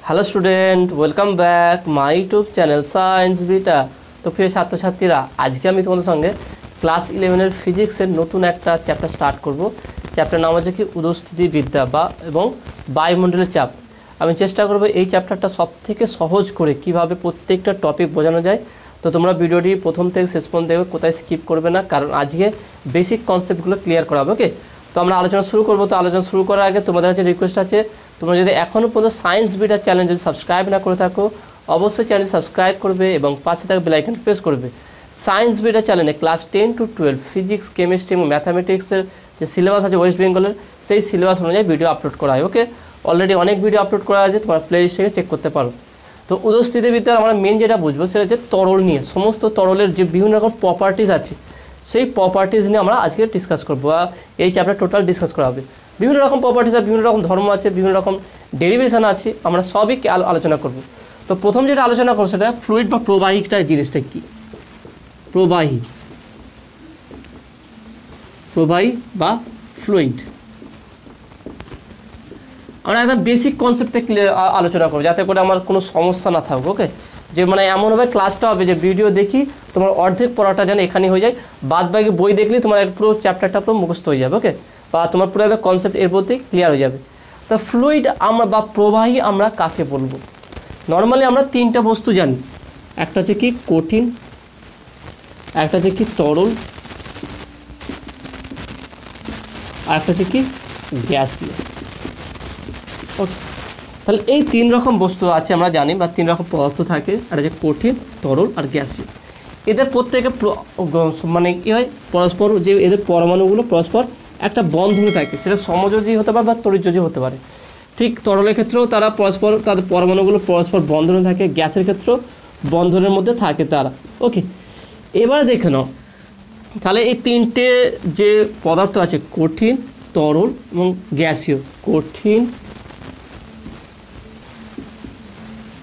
Hello student, welcome back my YouTube channel science beta. তো প্রিয় ছাত্রছাত্রীরা, আজকে আমি তোমাদের সঙ্গে ক্লাস 11-এর ফিজিক্সের নতুন একটা চ্যাপ্টার স্টার্ট করব। চ্যাপ্টার নাম হচ্ছে কি উদস্থিতিবিদ্যা এবং বায়ুমণ্ডলের চাপ। আমি চেষ্টা করব এই চ্যাপ্টারটা সবথেকে সহজ করে কিভাবে প্রত্যেকটা টপিক বোঝানো যায়। তো তোমরা ভিডিওটি প্রথম থেকে শেষ পর্যন্ত দেখবে, কোথায় স্কিপ করবে না, কারণ আজকে বেসিক কনসেপ্টগুলো ক্লিয়ার করা হবে। ওকে, তো আমরা আলোচনা শুরু করবো। তো আলোচনা শুরু করার আগে তোমাদের কাছে রিকোয়েস্ট আছে, তোমরা যদি এখনও পর্যন্ত সায়েন্স বিটা চ্যানেল যদি সাবস্ক্রাইব না করে থাকো, অবশ্যই চ্যানেল সাবস্ক্রাইব করবে এবং পাশে থাকা বেল আইকন প্রেস করবে। সায়েন্স বিটা চ্যানেলে ক্লাস 10 to 12 ফিজিক্স, কেমিস্ট্রি এবং ম্যাথামেটিক্সের যে সিলেবাস আছে ওয়েস্ট বেঙ্গলের, সেই সিলেবাস অনুযায়ী ভিডিও আপলোড করা হয়। ওকে, অলরেডি অনেক ভিডিও আপলোড করা আছে, তোমার প্লে লিস্ট থেকে চেক করতে পারো। তো উদস্থিতিবিদ্যার আমরা মেন যেটা বুঝবো সেটা হচ্ছে তরল নিয়ে, সমস্ত তরলের যে বিভিন্ন রকম প্রপার্টিজ আছে সেই প্রপার্টিজ নিয়ে আমরা আজকে ডিসকাস করবো, বা এই চ্যাপ্টার টোটাল ডিসকাস করা হবে। বিভিন্ন রকম প্রপার্টিজ আছে, বিভিন্ন রকম ধর্ম আছে, বিভিন্ন রকম ডেরিভেশন আছে, আমরা সবই আলোচনা করব। তো প্রথম যেটা আলোচনা করবো সেটা ফ্লুইড বা প্রবাহিকটা জিনিসটা কি। প্রবাহী বা ফ্লুইড আমরা একদম বেসিক কনসেপ্টে আলোচনা করবো, যাতে করে আমার কোনো সমস্যা না থাকুক। ওকে, যে মানে এমনভাবে ক্লাসটা হবে যে ভিডিও দেখি তোমার অর্ধেক পড়াটা যেন এখানে হয়ে যায়, বাদ বাকি বই দেখলে তোমার পুরো চ্যাপ্টারটা পুরো মুখস্থ হয়ে যাবে। ওকে, বা তোমার পুরো একটা কনসেপ্ট এর প্রতি ক্লিয়ার হয়ে যাবে। তো ফ্লুইড আমরা বা প্রবাহী আমরা কাকে বলবো? নর্মালি আমরা তিনটা বস্তু জানি, একটা হচ্ছে কি কঠিন, একটা হচ্ছে কি তরল, আর একটা হচ্ছে কি গ্যাসীয়। ওকে, তাহলে এই তিন রকম বস্তু আছে আমরা জানি, বা তিন রকম পদার্থ থাকে, আর যে কঠিন, তরল আর গ্যাসীয়। এদের প্রত্যেকে মানে কী হয়, পরস্পর যে এদের পরমাণুগুলো পরস্পর একটা বন্ধনে থাকে, সেটা সমযোজী হতে পারে বা তড়িৎযোজী হতে পারে। ঠিক তরলের ক্ষেত্রেও তারা পরস্পর তাদের পরমাণুগুলো পরস্পর বন্ধনে থাকে, গ্যাসের ক্ষেত্রেও বন্ধনের মধ্যে থাকে তারা। ওকে, এবারে দেখে নাও, তাহলে এই তিনটে যে পদার্থ আছে কঠিন, তরল এবং গ্যাসীয়, কঠিন,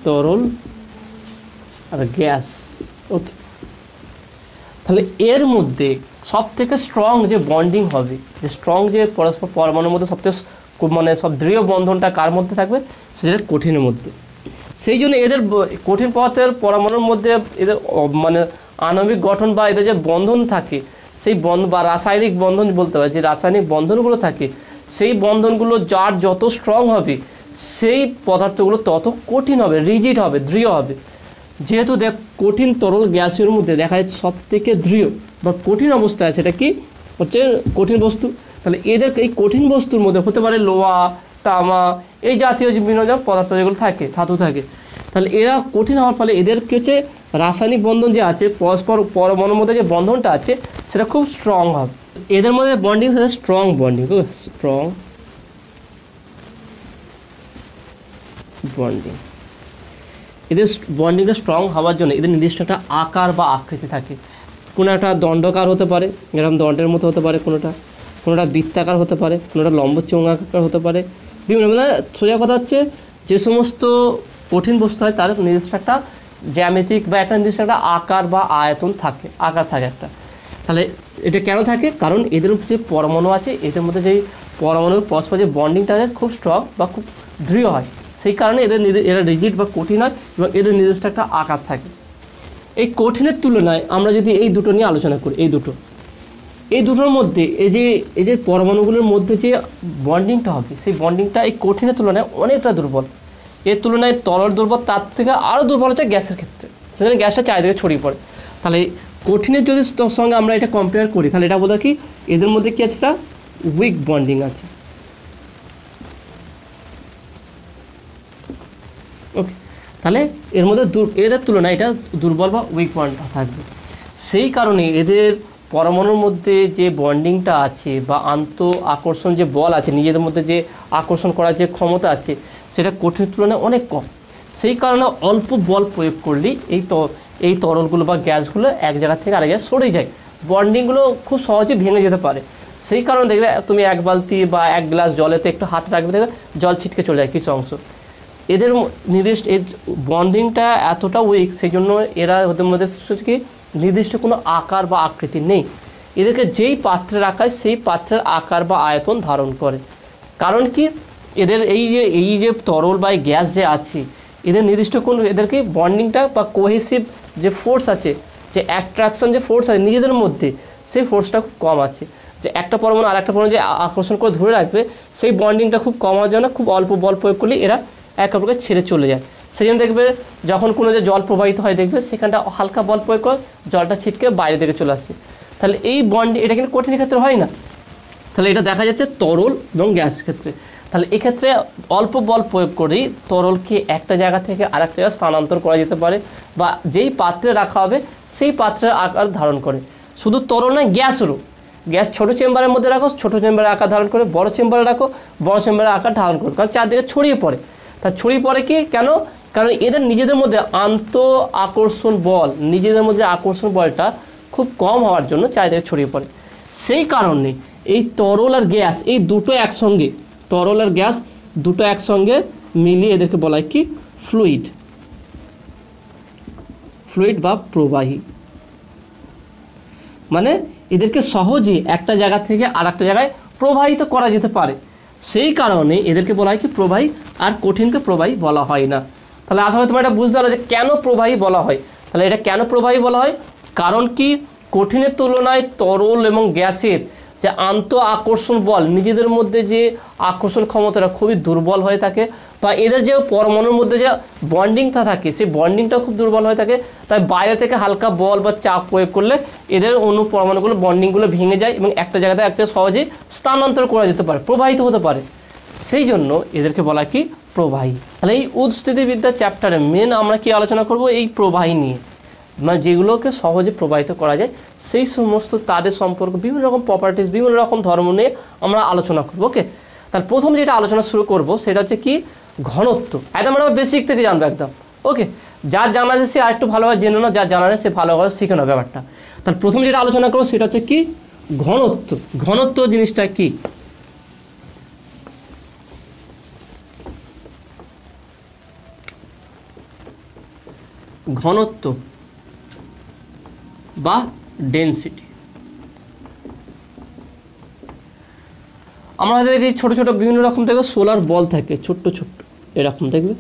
তরল আর গ্যাস। ওকে, তাহলে এর মধ্যে সব থেকে স্ট্রং যে বন্ডিং হবে, যে স্ট্রং যে পরস্পর পরমাণুর মধ্যে সবথেকে মানে সব দৃঢ় বন্ধনটা কার মধ্যে থাকবে, সেটা কঠিনের মধ্যে। সেই জন্য এদের কঠিন পদার্থের পরমাণুর মধ্যে এদের মানে আণবিক গঠন বা এদের যে বন্ধন থাকে, সেই বন্ধন বা রাসায়নিক বন্ধন বলতে পারে, যে রাসায়নিক বন্ধনগুলো থাকে, সেই বন্ধনগুলো যার যত স্ট্রং হবে সেই পদার্থগুলো তত কঠিন হবে, রিজিড হবে, দৃঢ় হবে। যেহেতু দেখ কঠিন, তরল, গ্যাসের মধ্যে দেখা যাচ্ছে সব থেকে দৃঢ় বা কঠিন অবস্থায় সেটা কি হচ্ছে কঠিন বস্তু। তাহলে এদের এই কঠিন বস্তুর মধ্যে হতে পারে লোহা, তামা, এই জাতীয় যে বিভিন্ন পদার্থ যেগুলো থাকে, ধাতু থাকে। তাহলে এরা কঠিন হওয়ার ফলে এদের হচ্ছে রাসায়নিক বন্ধন যে আছে, পরস্পর পরমাণুর মধ্যে যে বন্ধনটা আছে সেটা খুব স্ট্রং হবে। এদের মধ্যে বন্ডিং সেটা স্ট্রং বন্ডিং, স্ট্রং বন্ডিং। এদের বন্ডিংটা স্ট্রং হওয়ার জন্য এদের নির্দিষ্ট একটা আকার বা আকৃতি থাকে। কোনো একটা দণ্ডকার হতে পারে, এরকম দণ্ডের মতো হতে পারে, কোনোটা বৃত্তাকার হতে পারে, কোনোটা লম্বচৌঙ্গাকার হতে পারে, বিভিন্ন। মানে সোজা কথা হচ্ছে, যে সমস্ত কঠিন বস্তু হয় তার নির্দিষ্ট একটা জ্যামিতিক বা একটা নির্দিষ্ট একটা আকার বা আয়তন থাকে, আকার থাকে একটা। তাহলে এটা কেন থাকে? কারণ এদের যে পরমাণু আছে, এদের মধ্যে যেই পরমাণুর পরস্পর যে বন্ডিংটা আছে খুব স্ট্রং বা খুব দৃঢ় হয়, সেই কারণে এরা রিজিড বা কঠিন হয় এবং এদের নির্দিষ্ট একটা আকার থাকে। এই কঠিনের তুলনায় আমরা যদি এই দুটো নিয়ে আলোচনা করি, এই দুটোর মধ্যে এই যে পরমাণুগুলোর মধ্যে যে বন্ডিংটা হবে, সেই বন্ডিংটা এই কঠিনের তুলনায় অনেকটা দুর্বল। এর তুলনায় তরল দুর্বল, তার থেকে আরও দুর্বল হচ্ছে গ্যাসের ক্ষেত্রে, সেখানে গ্যাসটা চারিদিকে ছড়িয়ে পড়ে। তাহলে কঠিনের যদি সঙ্গে আমরা এটা কম্পেয়ার করি, তাহলে এটা বলতে কি এদের মধ্যে কী আছে, একটা উইক বন্ডিং আছে। ওকে, তাহলে এর মধ্যে এদের তুলনায় এটা দুর্বল বা উইক বন্ডটা থাকবে। সেই কারণে এদের পরমাণুর মধ্যে যে বন্ডিংটা আছে বা আন্ত আকর্ষণ যে বল আছে, নিজেদের মধ্যে যে আকর্ষণ করার যে ক্ষমতা আছে, সেটা কঠিনের তুলনায় অনেক কম। সেই কারণে অল্প বল প্রয়োগ করলেই এই তরলগুলো বা গ্যাসগুলো এক জায়গা থেকে আরেক জায়গায় সরে যায়, বন্ডিংগুলো খুব সহজে ভেঙে যেতে পারে। সেই কারণে দেখবে তুমি এক বালতি বা এক গ্লাস জলেতে একটু হাত রাখবে, দেখবে জল ছিটকে চলে যায় কিছু অংশ। এদের নির্দিষ্ট বন্ডিংটা এতটা উইক, সেই জন্য এরা ওদের মধ্যে কি নির্দিষ্ট কোনো আকার বা আকৃতি নেই। এদেরকে যেই পাত্রে রাখা হয় সেই পাত্রের আকার বা আয়তন ধারণ করে। কারণ কি, এদের এই যে তরল বা গ্যাস যে আছে এদের নির্দিষ্ট কোন এদেরকে বন্ডিংটা বা কোহেসিভ যে ফোর্স আছে, যে অ্যাট্রাকশন যে ফোর্স আছে নিজেদের মধ্যে, সেই ফোর্সটা খুব কম আছে। যে একটা পরমাণু আর একটা পরমাণু যে আকর্ষণ করে ধরে রাখবে, সেই বন্ডিংটা খুব কম হওয়ার জন্য খুব অল্প বল প্রয়োগ করলে এরা একে অপরকে ছেড়ে চলে যায়। সেই জন্য দেখবে যখন কোনো যে জল প্রবাহিত হয় দেখবে সেখানটা হালকা বল প্রয়োগ করে জলটা ছিটকে বাইরে থেকে চলে আসছে। তাহলে এই বন্ড এটা কিন্তু কঠিন ক্ষেত্রে হয় না, তাহলে এটা দেখা যাচ্ছে তরল এবং গ্যাস ক্ষেত্রে। তাহলে এক্ষেত্রে অল্প বল প্রয়োগ করেই তরলকে একটা জায়গা থেকে আরেকটা জায়গায় স্থানান্তর করা যেতে পারে, বা যেই পাত্রে রাখা হবে সেই পাত্রের আকার ধারণ করে। শুধু তরল নয়, গ্যাসেরও। গ্যাস ছোটো চেম্বারের মধ্যে রাখো, ছোটো চেম্বারের আকার ধারণ করে, বড় চেম্বারে রাখো, বড় চেম্বারের আকার ধারণ করে, কারণ চারদিকে ছড়িয়ে পড়ে। তা ছড়িয়ে পড়ে কি কেন? কারণ এদের নিজেদের মধ্যে আকর্ষণ বল, নিজেদের মধ্যে আকর্ষণ বলটা খুব কম হওয়ার জন্য চারদিকে ছড়িয়ে পড়ে। সেই কারণে এই তরল আর গ্যাস এই দুটো একসঙ্গে, তরল আর গ্যাস দুটো একসঙ্গে মিলিয়ে এদেরকে বলা হয় কি ফ্লুইড, ফ্লুইড বা প্রবাহী। মানে এদেরকে সহজে একটা জায়গা থেকে আর একটা জায়গায় প্রবাহিত করা যেতে পারে, সেই কারণে এদেরকে বলা হয় কি প্রবাহী, আর কঠিনকে প্রবাহী বলা হয় না। তাহলে আশা করি তোমরা এটা বুঝতে পারো যে কেন প্রবাহী বলা হয়। তাহলে এটা কেন প্রবাহী বলা হয়, কারণ কি কঠিনের তুলনায় তরল এবং গ্যাসের যে আকর্ষণ বল, নিজেদের মধ্যে যে আকর্ষণ ক্ষমতাটা খুবই দুর্বল হয়ে থাকে, বা এদের যে পরমাণুর মধ্যে যে বন্ডিংটা থাকে সেই বন্ডিংটা খুব দুর্বল হয়ে থাকে। তাই বাইরে থেকে হালকা বল বা চাপ প্রয়োগ করলে এদের অণু পরমাণুগুলো বন্ডিংগুলো ভেঙে যায় এবং একটা জায়গাতে একটা সহজে স্থানান্তর করা যেতে পারে, প্রবাহিত হতে পারে। সেই জন্য এদেরকে বলা কি প্রবাহী। তাহলে এই উৎস্থিতিবিদ্যা চ্যাপ্টারে মেন আমরা কি আলোচনা করব, এই প্রবাহী নিয়ে, মানে যেগুলোকে সহজে প্রবাহিত করা যায় সেই সমস্ত তাদের সম্পর্ক, বিভিন্ন রকম প্রপার্টিস, বিভিন্ন রকম ধর্ম নিয়ে আমরা আলোচনা করব। ওকে, তার প্রথম যেটা আলোচনা শুরু করব সেটা হচ্ছে কি ঘনত্ব। একদম আমরা বেসিক থেকে জানবো একদম। ওকে, যার জানা আছে সে আর একটু ভালোভাবে জেনে নাও, যার জানা নেই সে ভালোভাবে শিখে নাও ব্যাপারটা। তার প্রথম যেটা আলোচনা করবো সেটা হচ্ছে কি ঘনত্ব। ঘনত্ব জিনিসটা কি? ঘনত্ব বা ডেনসিটি। আমরা দেখি ছোট ছোট বিভিন্ন রকম দেখবে সোলার বল থাকে, ছোট্ট ছোট্ট এরকম দেখবে,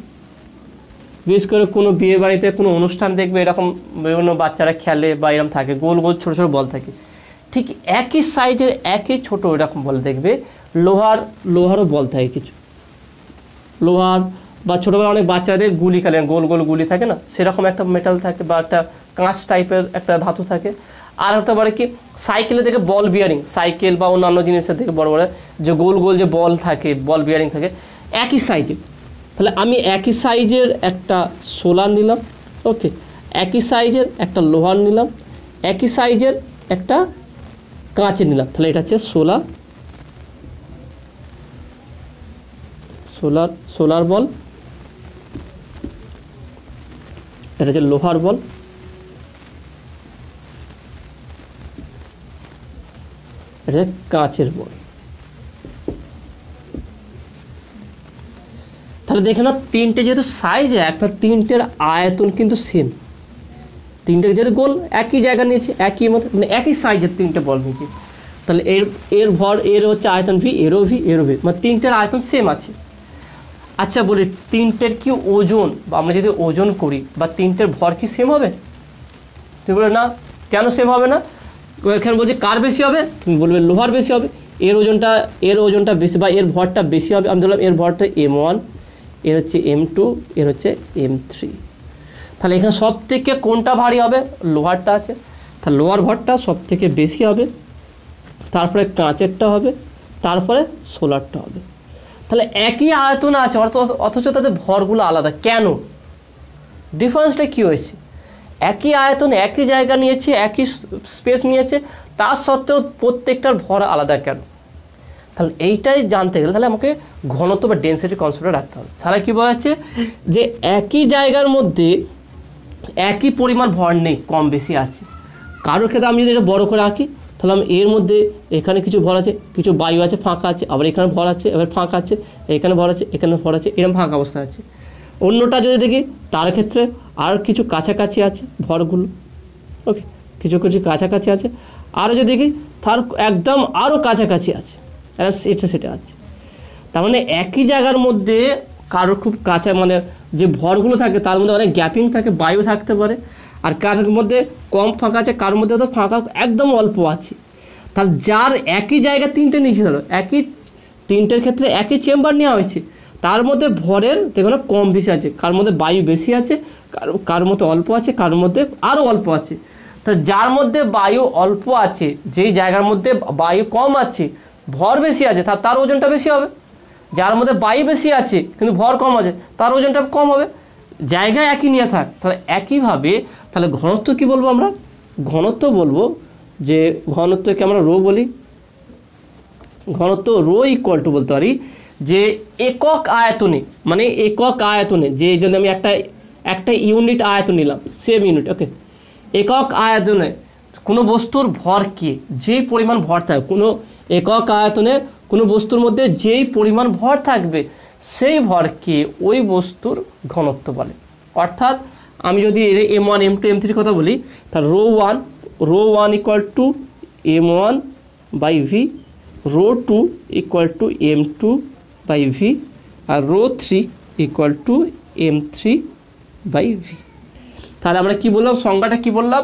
বিশেষ করে কোনো বিয়ে বাড়িতে কোনো অনুষ্ঠান দেখবে এরকম বিভিন্ন বাচ্চারা খেলে বা এরকম থাকে, গোল গোল ছোটো ছোটো বল থাকে। ঠিক একই সাইজের একই ছোট এরকম বল দেখবে লোহারও বল থাকে, কিছু লোহার বা ছোটোবেলা অনেক বাচ্চাদের গুলি খেলে, গোল গোল গুলি থাকে না, সেরকম একটা মেটাল থাকে বা একটা কাঁচ টাইপের একটা ধাতু থাকে। আর হতে পারে কি সাইকেলের থেকে বল বিয়ারিং, সাইকেল বা অন্যান্য জিনিসের থেকে বড় বড় যে গোল গোল যে বল থাকে, বল বিয়ারিং থাকে একই সাইজে। তাহলে আমি একই সাইজের একটা সোলার নিলাম, ওকে, একই সাইজের একটা লোহার নিলাম, একই সাইজের একটা কাঁচের নিলাম, তাহলে এটা হচ্ছে সোলার বল, এটা হচ্ছে লোহার বল, এটা হচ্ছে কাঁচের বল। তাহলে দেখে নাও তিনটে যেহেতু সাইজ একটা, তিনটের আয়তন কিন্তু সেম, তিনটে যেহেতু গোল একই জায়গা নিয়েছে, একই মতো মানে একই সাইজের তিনটে বল নিয়েছে। তাহলে এর ভর, এর হচ্ছে আয়তন ভি, এরও ভি, এরও ভি, মানে তিনটের আয়তন সেম আছে। আচ্ছা বলি তিনটের কি ওজন, বা আমরা যদি ওজন করি বা তিনটের ভর কি সেম হবে? তুমি বলবে না, কেন সেম হবে না? এখানে বলছি কার বেশি হবে, তুমি বলবে লোহার বেশি হবে, এর ওজনটা বেশি বা এর ভরটা বেশি হবে। আমি ধরলাম এর ভরটা M1, এর হচ্ছে M2, এর হচ্ছে M3। তাহলে এখানে সব থেকে কোনটা ভারী হবে? লোহারটা আছে, তাহলে লোহার ভরটা সব থেকে বেশি হবে, তারপরে কাঁচেরটা হবে, তারপরে সোলারটা হবে। তাহলে একই আয়তন আছে অথচ তাদের ভরগুলো আলাদা কেন? ডিফারেন্সটা কী হয়েছে? একই আয়তন, একই জায়গা নিয়েছে, একই স্পেস নিয়েছে, তার সত্ত্বেও প্রত্যেকটার ভর আলাদা কেন? তাহলে এইটাই জানতে গেলে তাহলে আমাকে ঘনত্ব বা ডেনসিটি কনসেপ্টটা রাখতে হবে। তাহলে কী বলা যাচ্ছে যে একই জায়গার মধ্যে একই পরিমাণ ভর নেই, কম বেশি আছে। কারোর ক্ষেত্রে আমি যদি এটা বড়ো করে আঁকি তাহলে আমি এর মধ্যে এখানে কিছু ভর আছে, কিছু বায়ু আছে, ফাঁকা আছে, আবার এখানে ভর আছে, এবার ফাঁকা আছে, এখানে ভর আছে, এখানে ভর আছে, এরকম ফাঁকা অবস্থা আছে। অন্যটা যদি দেখি তার ক্ষেত্রে আর কিছু কাছাকাছি আছে ভরগুলো, ওকে, কিছু কিছু কাছাকাছি আছে, আরও যদি দেখি তার একদম আরও কাছাকাছি আছে, এটা সেটা আছে। তার মানে একই জায়গার মধ্যে কারোর খুব কাছে মানে যে ভরগুলো থাকে তার মধ্যে অনেক গ্যাপিং থাকে, বায়ু থাকতে পারে, আর কারোর মধ্যে কম ফাঁকা আছে, কারোর মধ্যে তো ফাঁকা একদম অল্প আছে। তাহলে যার একই জায়গায় তিনটে নিয়েছে, ধরো একই তিনটের ক্ষেত্রে একই চেম্বার নেওয়া হয়েছে, তার মধ্যে ভরের দেখো না কম বেশি আছে, কার মধ্যে বায়ু বেশি আছে, কারোর মধ্যে অল্প আছে, কারোর মধ্যে আরও অল্প আছে। তা যার মধ্যে বায়ু অল্প আছে, যেই জায়গার মধ্যে বায়ু কম আছে, ভর বেশি আছে, তার ওজনটা বেশি হবে। যার মধ্যে বায়ু বেশি আছে কিন্তু ভর কম আছে, তার ওজনটা কম হবে। জায়গায় একই নিয়ে থাক। তাহলে একইভাবে তাহলে ঘনত্ব কি বলবো আমরা? ঘনত্ব বলবো যে ঘনত্বকে আমরা রো বলি। ঘনত্ব রো ইকুয়াল টু বলতে পারি যে একক আয়তনে, মানে একক আয়তনে, যে যদি আমি একটা ইউনিট আয়তন নিলাম, সেম ইউনিট, ওকে, একক আয়তনে কোনো বস্তুর ভরকে যেই পরিমাণ ভর থাকে, কোনো একক আয়তনে কোনো বস্তুর মধ্যে যেই পরিমাণ ভর থাকবে সেই ভরকে ওই বস্তুর ঘনত্ব বলে। অর্থাৎ আমি যদি m1 m2 m3 কথা বলি, তাহলে rho one equal to m1 by V, rho two equal to m2 by V, আর rho three equal to m3 by V. তাহলে আমরা কি বললাম, সংজ্ঞাটা কি বললাম,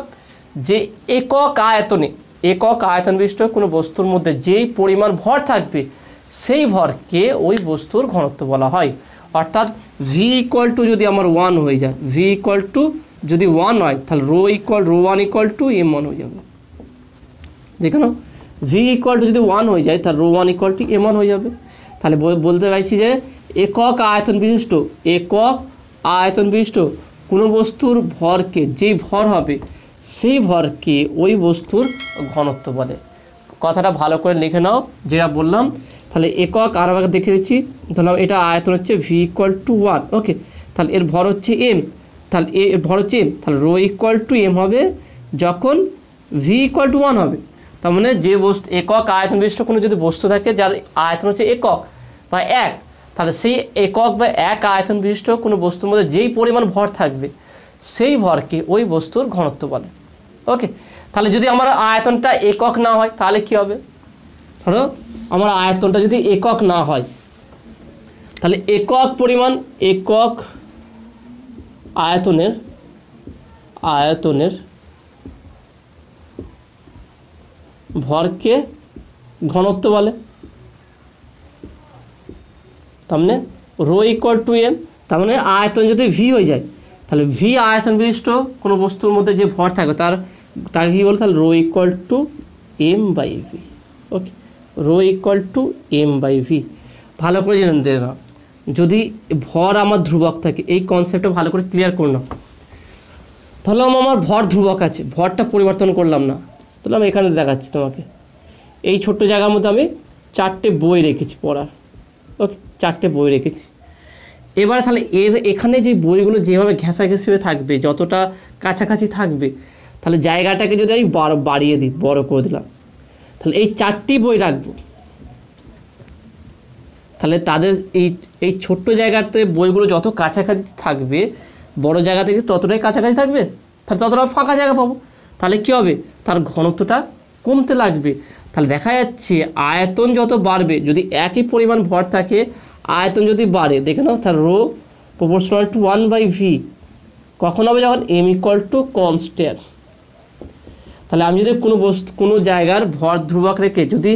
যে একক আয়তন বিশিষ্ট কোনো বস্তুর মধ্যে যেই পরিমাণ ভর থাকবে সেই ভরকে ওই বস্তুর ঘনত্ব বলা হয়। অর্থাৎ ভি ইকুয়াল টু যদি আমার 1 হয়ে যায়, ভি ইকুয়াল টু যদি 1 হয়, তাহলে rho one equal to m1 হয়ে যাবে। দেখো না, ভি ইকুয়াল টু যদি 1 হয়ে যায়, তাহলে rho one equal to m1 হয়ে যাবে। তাহলে বলতে চাইছি যে একক আয়তন বিশিষ্ট কোনো বস্তুর ভরকে যেই ভর হবে সেই ভরকে ওই বস্তুর ঘনত্ব বলে। কথাটা ভালো করে লিখে নাও যেটা বললাম। তাহলে একক আর আমাকে দেখে দিচ্ছি, ধরলাম এটা আয়তন হচ্ছে ভি ইকুয়াল টু 1, ওকে, তাহলে এর ভর হচ্ছে এম, তাহলে এর ভর হচ্ছে এম, তাহলে রো ইকুয়াল টু এম হবে যখন ভি ইকুয়াল টু 1 হবে। তার মানে যে বস্তু একক আয়তন বিশিষ্ট কোনো যদি বস্তু থাকে যার আয়তন হচ্ছে একক বা 1, তাহলে সেই একক বা 1 আয়তন বিশিষ্ট কোনো বস্তুর মধ্যে যেই পরিমাণ ভর থাকবে সেই ভরকে ওই বস্তুর ঘনত্ব বলে। ওকে, তাহলে যদি আমার আয়তনটা একক না হয় তাহলে কি হবে? ধরো আমার আয়তনটা যদি একক না হয়, তাহলে একক আয়তনের ভরকে ঘনত্ব বলে। তার মানে রো ইকুয়াল টু এম, তার মানে আয়তন যদি ভি হয়ে যায়, তাহলে ভি আয়তন বিশিষ্ট কোনো বস্তুর মধ্যে যে ভর থাকবে তার কী বলে, তাহলে rho equal to M by V. Okay, rho equal to M by V. ভালো করে জেনে নিতে না, যদি ভর আমার ধ্রুবক থাকে, এই কনসেপ্টটা ভালো করে ক্লিয়ার করে নাও। তাহলে আমার ভর ধ্রুবক আছে, ভরটা পরিবর্তন করলাম না। তাহলে আমি এখানে দেখাচ্ছি তোমাকে, এই ছোট্ট জায়গার মধ্যে আমি 4টে বই রেখেছি পড়ার, ওকে, 4টে বই রেখেছি। এবার তাহলে এখানে যে বইগুলো যেভাবে ঘেঁষাঘেঁষি হয়ে থাকবে, যতটা কাছাকাছি থাকবে, তাহলে জায়গাটাকে যদি আমি বাড়িয়ে দিই, বড় করে দিলাম, তাহলে এই 4টি বই রাখবো। তাহলে তাদের এই ছোট্ট জায়গাতে বইগুলো যত কাছাকাছি থাকবে, বড় জায়গা থেকে ততটাই কাছাকাছি থাকবে, তাহলে ততটা ফাঁকা জায়গা পাবো। তাহলে কী হবে, তার ঘনত্বটা কমতে লাগবে। তাহলে দেখা যাচ্ছে আয়তন যত বাড়বে, যদি একই পরিমাণ ভর থাকে, আয়তন যদি বাড়ে, দেখে নাও, তার rho proportional to 1 by V কখন হবে, যখন এম ইকুয়াল টু কনস্ট্যান্ট। তাহলে আমি যদি কোনো জায়গার ভর ধ্রুবক রেখে যদি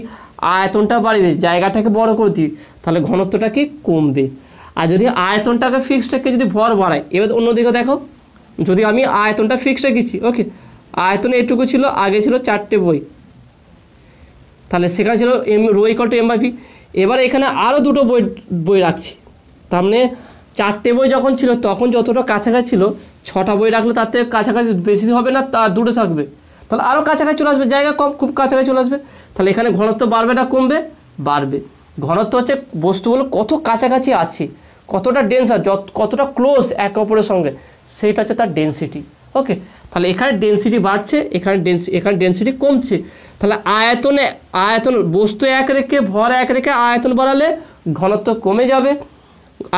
আয়তনটা বাড়িয়ে দিই, জায়গাটাকে বড় করে দিই, তাহলে ঘনত্বটা কি কমবে। আর যদি আয়তনটাকে ফিক্সড রেখে যদি ভর বাড়াই, এবার অন্যদিকে দেখো, যদি আমি আয়তনটা ফিক্সড রেখেছি, ওকে, আয়তন এটুকু ছিল, আগে ছিল 4টে বই, তাহলে সেখানে ছিল M, rho equal to M by V. এবার এখানে আরও 2টো বই রাখছি, তার মানে 4টে বই যখন ছিল তখন যতটা কাছাকাছি ছিল, 6টা বই রাখলে তার থেকে কাছাকাছি বেশি হবে না, তার দূরে থাকবে, তাহলে আরও কাছাকাছি চলে আসবে, জায়গা কম, খুব কাছাকাছি চলে আসবে। তাহলে এখানে ঘনত্ব বাড়বে না কমবে? বাড়বে। ঘনত্ব হচ্ছে বস্তুগুলো কত কাছাকাছি আছে, কতটা ডেন্স আছে, কতটা ক্লোজ একে অপরের সঙ্গে, সেইটা হচ্ছে তার ডেন্সিটি। ওকে, তাহলে এখানে ডেন্সিটি বাড়ছে, এখানে ডেন্সিটি কমছে। তাহলে আয়তন বস্তু এক রেখে ভর এক রেখে আয়তন বাড়ালে ঘনত্ব কমে যাবে,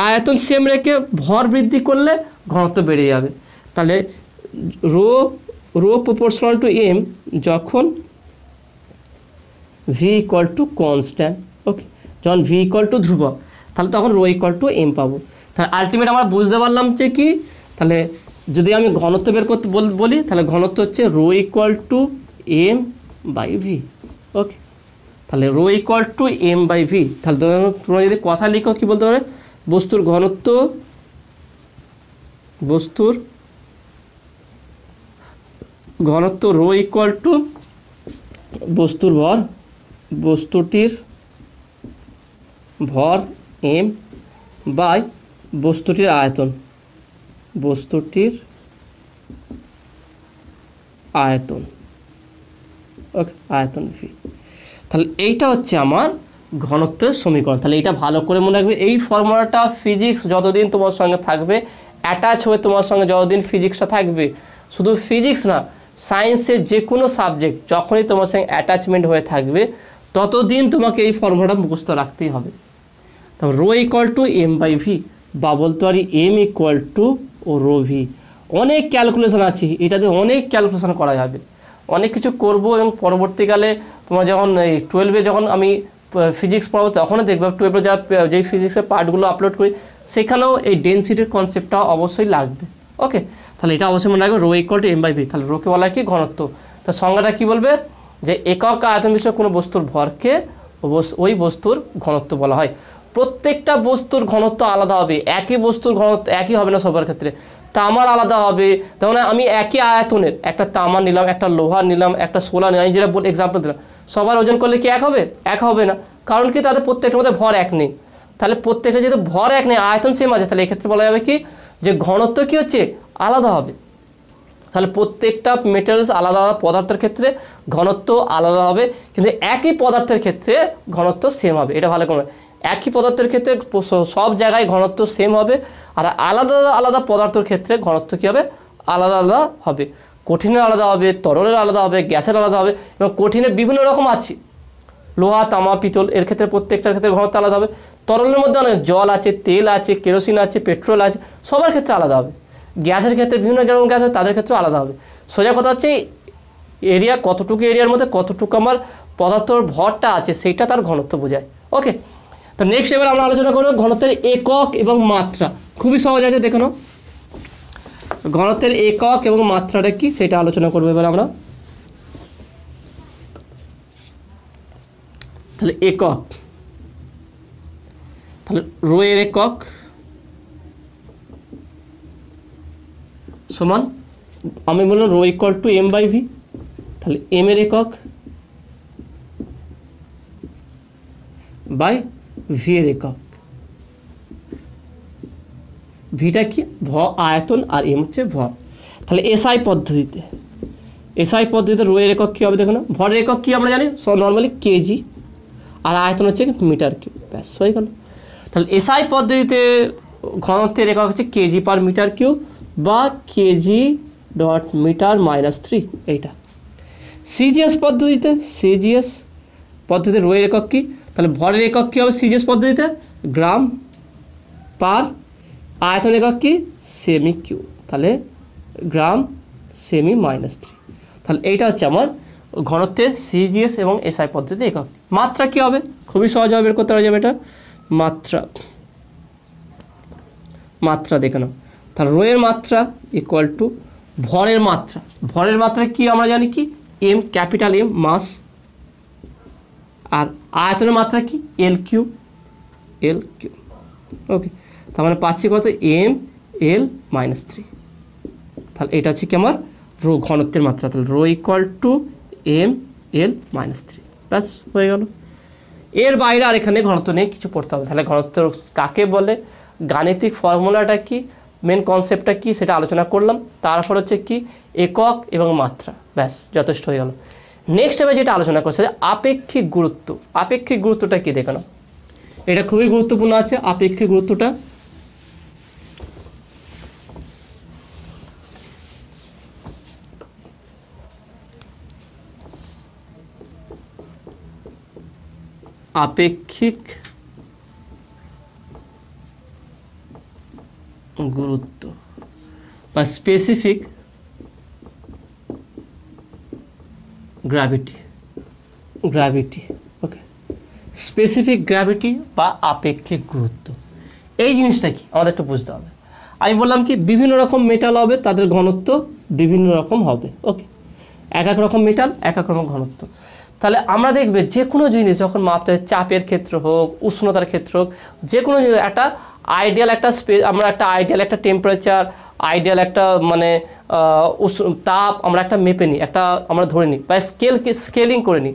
আয়তন সেম রেখে ভর বৃদ্ধি করলে ঘনত্ব বেড়ে যাবে। তাহলে রো প্রপোর্শনাল টু এম যখন ভি ইকুয়াল টু কনস্ট্যান্ট। ওকে, যখন ভি ইকুয়াল টু ধ্রুবক তাহলে তখন রো ইকুয়াল টু এম পাবো। তাহলে আলটিমেট আমরা বুঝতে পারলাম যে কি, তাহলে যদি আমি ঘনত্ব বের করতে বলি তাহলে ঘনত্ব হচ্ছে rho equal to M by V. Okay, তাহলে rho equal to M by V. তাহলে তোমরা যদি কথা লিখো কী বলতে পারে, বস্তুর ঘনত্ব রো ইকুয়াল টু বস্তুর ভর, বস্তুটির ভর এম বাই বস্তুটির আয়তন, ওকে, আয়তন ভি। তাহলে এইটা হচ্ছে আমার ঘনত্বের সমীকরণ। তাহলে এটা ভালো করে মনে রাখবে। এই ফর্মুলাটা ফিজিক্স যতদিন তোমার সঙ্গে থাকবে, অ্যাটাচ হয়ে তোমার সঙ্গে যতদিন ফিজিক্সটা থাকবে, শুধু ফিজিক্স না, সায়েন্সের যে কোনো সাবজেক্ট যখনই তোমার সঙ্গে অ্যাটাচমেন্ট হয়ে থাকবে ততদিন তোমাকে এই ফর্মুলাটা মুখস্থ রাখতেই হবে। তারপর rho equal to M by V, বা বলতে পারি এম ইকুয়াল টু ও রো ভি। অনেক ক্যালকুলেশন আছে, এটাতে অনেক ক্যালকুলেশন করা যাবে, অনেক কিছু করব। এবং পরবর্তীকালে তোমার যখন এই 12-এ যখন আমি ফিজিক্স পড়াবো তখনও দেখবে, 12-এ যেই ফিজিক্সের পার্টগুলো আপলোড করি সেখানেও এই ডেনসিটির কনসেপ্টটা অবশ্যই লাগবে। ওকে, তাহলে এটা অবশ্যই মনে রাখবে, rho equal to M by V. তাহলে রোকে বলা হয় কি, ঘনত্ব। তার সংজ্ঞাটা কী বলবে, যে একক আয়তন বিশিষ্ট কোনো বস্তুর ভরকে ওই বস্তুর ঘনত্ব বলা হয়। প্রত্যেকটা বস্তুর ঘনত্ব আলাদা হবে, একই বস্তুর ঘনত্ব একই হবে না সবার ক্ষেত্রে। তামার আলাদা হবে, তার আমি একই আয়তনের একটা তামা নিলাম, একটা লোহা নিলাম, একটা সোলা নিলাম, আমি যেটা এক্সাম্পল দিলাম, সবার ওজন করলে কি এক হবে? এক হবে না, কারণ কি তাদের প্রত্যেকটার মধ্যে ভর এক নেই। তাহলে প্রত্যেকটা যেহেতু ভর এক নেই, আয়তন সেম আছে, তাহলে এক্ষেত্রে বলা যাবে কি, যে ঘনত্ব কি হচ্ছে, আলাদা হবে। তাহলে প্রত্যেকটা মেটেরিয়ালস আলাদা আলাদা পদার্থের ক্ষেত্রে ঘনত্ব আলাদা হবে, কিন্তু একই পদার্থের ক্ষেত্রে ঘনত্ব সেম হবে। এটা ভালো করে, একই পদার্থের ক্ষেত্রে সব জায়গায় ঘনত্ব সেম হবে, আর আলাদা আলাদা পদার্থের ক্ষেত্রে ঘনত্ব কী হবে, আলাদা আলাদা হবে। কঠিনের আলাদা হবে, তরলের আলাদা হবে, গ্যাসের আলাদা হবে, এবং কঠিনের বিভিন্ন রকম আছে, লোহা, তামা, পিতল, এর ক্ষেত্রে প্রত্যেকটার ক্ষেত্রে ঘনত্ব আলাদা হবে। তরলের মধ্যে অনেক জল আছে, তেল আছে, কেরোসিন আছে, পেট্রোল আছে, সবার ক্ষেত্রে আলাদা হবে। গ্যাসের ক্ষেত্রে বিভিন্ন রকম গ্যাস আছে, তাদের ক্ষেত্রে আলাদা হবে। সোজা কথা হচ্ছে এরিয়া, কতটুকু এরিয়ার মধ্যে কতটুকু আমার পদার্থর ভরটা আছে সেইটা তার ঘনত্ব বোঝায়। ওকে, তো নেক্সট এবার আমরা আলোচনা করব ঘনত্বের একক এবং মাত্রা। খুবই সহজ আছে, দেখো ঘনত্বের একক এবং মাত্রাটা কি সেটা আলোচনা করবো এবার আমরা। তাহলে একক, তাহলে রো এর একক সমান, আমি বললাম rho equal to M by V. তাহলে এম এর একক বাই ভি এর একক। ভিটা কি, আয়তন, আর এম হচ্ছে ভর। তাহলে এসআই পদ্ধতিতে রো এর একক কী হবে দেখো না, ভরের একক কী আমরা জানি, সব নর্মালি কেজি, আর আয়তন হচ্ছে মিটার কিউব, ব্যাস হয়ে গেল। তাহলে এসআই পদ্ধতিতে ঘনত্বের একক হচ্ছে কেজি পার মিটার কিউব বা কেজি ডট মিটার -3, এইটা। সিজিএস পদ্ধতিতে রো এর একক কি, তাহলে ভরের একক কী হবে সিজিএস পদ্ধতিতে, গ্রাম পার, আয়তন একক কি, সেমি কিউব, তাহলে গ্রাম সেমি -3। তাহলে এইটা হচ্ছে আমার ঘনত্বের সিজিএস এবং এসআই পদ্ধতিতে একক। মাত্রা কি হবে, খুবই সহজভাবে বের করতে পারা যাবে এটা। মাত্রা দেখে নাও, তাহলে রো এর মাত্রা ইকুয়াল টু ভরের মাত্রা কি আমরা জানি কি, এম, ক্যাপিটাল এম, মাস, আর আয়তনের মাত্রা কি, এল কিউব। ওকে, তার মানে পাচ্ছি কত, এম এল -3। তাহলে এটা হচ্ছে কি আমার রো ঘনত্বের মাত্রা। তাহলে rho equal to M L -3, ব্যাস হয়ে গেল। এর বাইরে আর এখানে ঘনত্ব নেই, কিছু পড়তে হবে। তাহলে ঘনত্ব কাকে বলে, গাণিতিক ফর্মুলাটা কি, মেন কনসেপ্টটা কি সেটা আলোচনা করলাম। তারপর হচ্ছে কি, একক এবং মাত্রা, ব্যাস যথেষ্ট হয়ে গেল। নেক্সট এবার যেটা আলোচনা করছে আপেক্ষিক গুরুত্বটা কি দেখো না, এটা খুবই গুরুত্বপূর্ণ আছে আপেক্ষিক গুরুত্বটা। আপেক্ষিক গুরুত্ব বা স্পেসিফিক গ্র্যাভিটি। ওকে, স্পেসিফিক গ্র্যাভিটি বা আপেক্ষিক গুরুত্ব। এই জিনিসটা কি আমাদের একটু বুঝতে হবে। আমি বললাম কি বিভিন্ন রকম মেটাল হবে, তাদের ঘনত্ব বিভিন্ন রকম হবে। ওকে, এক এক রকম মেটাল এক এক রকম ঘনত্ব। তাহলে আমরা দেখবে যে কোনো জিনিস যখন মাপতে হয়, চাপের ক্ষেত্র হোক, উষ্ণতার ক্ষেত্র হোক, যে কোনো জিনিস একটা আইডিয়াল একটা আমরা একটা আইডিয়াল একটা টেম্পারেচার, আইডিয়াল একটা মানে তাপ আমরা একটা মেপে নিই, একটা আমরা ধরে নিই বা স্কেলিং করে নিই।